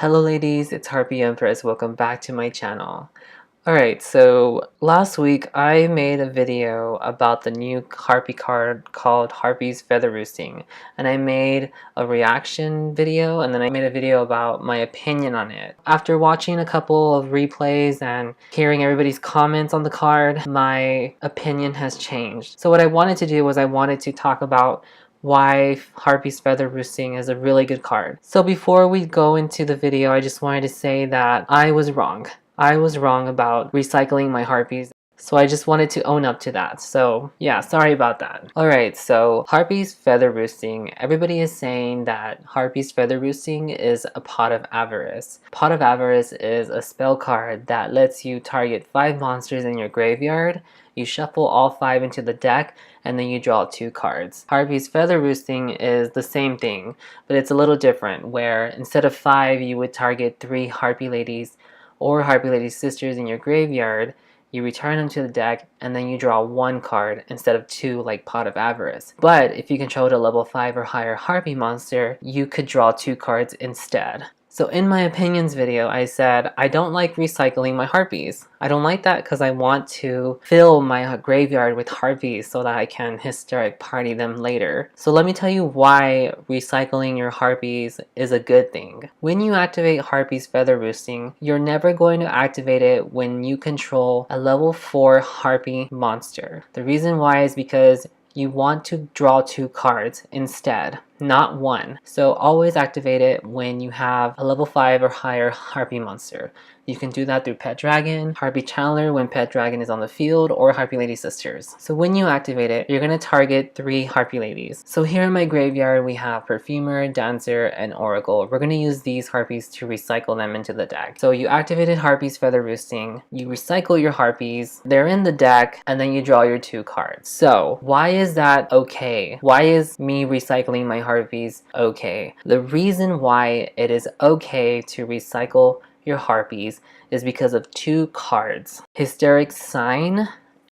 Hello ladies, it's Harpy Empress. Welcome back to my channel. Alright, so last week I made a video about the new Harpy card called Harpies Feather Roosting. And I made a reaction video and then I made a video about my opinion on it. After watching a couple of replays and hearing everybody's comments on the card, my opinion has changed. So what I wanted to do was I wanted to talk about why Harpies Feather Roosting is a really good card. So before we go into the video, I just wanted to say that I was wrong. I was wrong about recycling my Harpies. So I just wanted to own up to that. So yeah, sorry about that. Alright, so Harpies Feather Roosting. Everybody is saying that Harpies Feather Roosting is a Pot of Avarice. Pot of Avarice is a spell card that lets you target 5 monsters in your graveyard. You shuffle all 5 into the deck, and then you draw 2 cards. Harpies Feather Roosting is the same thing, but it's a little different, where instead of 5, you would target 3 Harpy Ladies or Harpy Lady Sisters in your graveyard. You return them to the deck, and then you draw 1 card instead of 2 like Pot of Avarice. But if you controlled a level 5 or higher Harpy monster, you could draw 2 cards instead. So in my opinions video, I said I don't like recycling my Harpies. I don't like that because I want to fill my graveyard with Harpies so that I can hysteric party them later. So let me tell you why recycling your Harpies is a good thing. When you activate Harpies Feather Roosting, you're never going to activate it when you control a level 4 Harpy monster. The reason why is because you want to draw 2 cards instead, not 1. So always activate it when you have a level 5 or higher Harpy monster. You can do that through Pet Dragon, Harpy Channeler when Pet Dragon is on the field, or Harpy Lady Sisters. So when you activate it, you're going to target 3 Harpy Ladies. So here in my graveyard we have Perfumer, Dancer, and Oracle. We're going to use these Harpies to recycle them into the deck. So you activated Harpies Feather Roosting, you recycle your Harpies, they're in the deck, and then you draw your 2 cards. So why is that okay? Why is me recycling my Harpies okay? The reason why it is okay to recycle your Harpies is because of 2 cards. Hysteric Sign,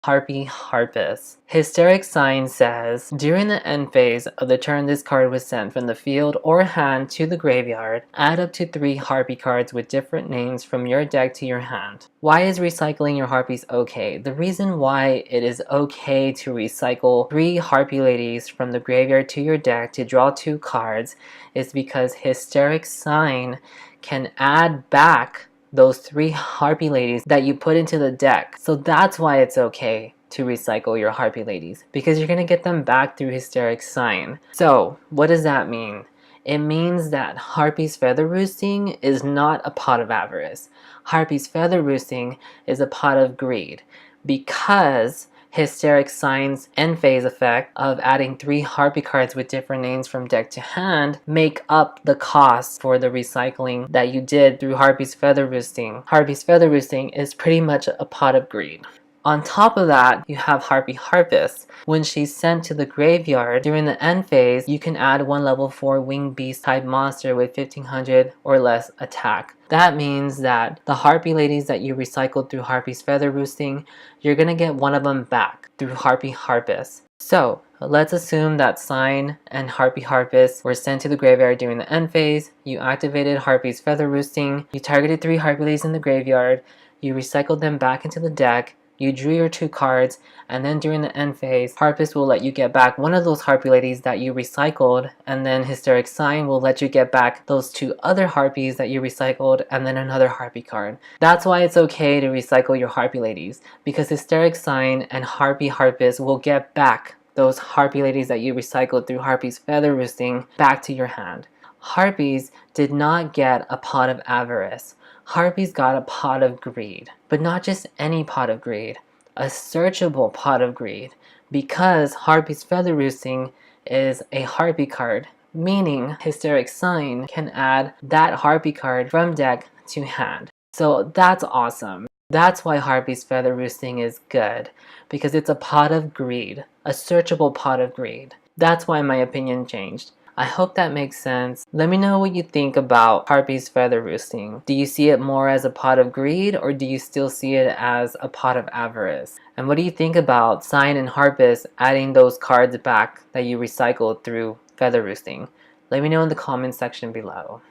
Harpy Harpist. Hysteric Sign says, during the end phase of the turn this card was sent from the field or hand to the graveyard, add up to 3 Harpy cards with different names from your deck to your hand. Why is recycling your Harpies okay? The reason why it is okay to recycle 3 Harpy Ladies from the graveyard to your deck to draw 2 cards is because Hysteric Sign can add back those 3 Harpy Ladies that you put into the deck. So that's why it's okay to recycle your Harpy Ladies, because you're going to get them back through Hysteric Sign. So what does that mean? It means that Harpies Feather Roosting is not a Pot of Avarice. Harpies Feather Roosting is a Pot of Greed, because Hysteric Sign's end phase effect of adding 3 Harpy cards with different names from deck to hand make up the cost for the recycling that you did through Harpies Feather Roosting. Harpies Feather Roosting is pretty much a Pot of Greed. On top of that, you have Harpy Harpist. When she's sent to the graveyard during the end phase, you can add 1 level 4 winged beast type monster with 1500 or less attack. That means that the Harpy Ladies that you recycled through Harpies Feather Roosting, you're gonna get 1 of them back through Harpy Harpist. So let's assume that Sign and Harpy Harpist were sent to the graveyard during the end phase. You activated Harpies Feather Roosting, you targeted 3 Harpy Ladies in the graveyard, you recycled them back into the deck, you drew your 2 cards, and then during the end phase, Harpist will let you get back 1 of those Harpy Ladies that you recycled, and then Hysteric Sign will let you get back those 2 other Harpies that you recycled, and then another Harpy card. That's why it's okay to recycle your Harpy Ladies, because Hysteric Sign and Harpy Harpist will get back those Harpy Ladies that you recycled through Harpies Feather Roosting back to your hand. Harpies did not get a Pot of Avarice. Harpies got a Pot of Greed, but not just any Pot of Greed, a searchable Pot of Greed, because Harpies Feather Roosting is a Harpy card, meaning Hysteric Sign can add that Harpy card from deck to hand. So that's awesome. That's why Harpies Feather Roosting is good, because it's a Pot of Greed, a searchable Pot of Greed. That's why my opinion changed. I hope that makes sense. Let me know what you think about Harpies Feather Roosting. Do you see it more as a Pot of Greed, or do you still see it as a Pot of Avarice? And what do you think about Sign and Harpist adding those cards back that you recycled through Feather Roosting? Let me know in the comment section below.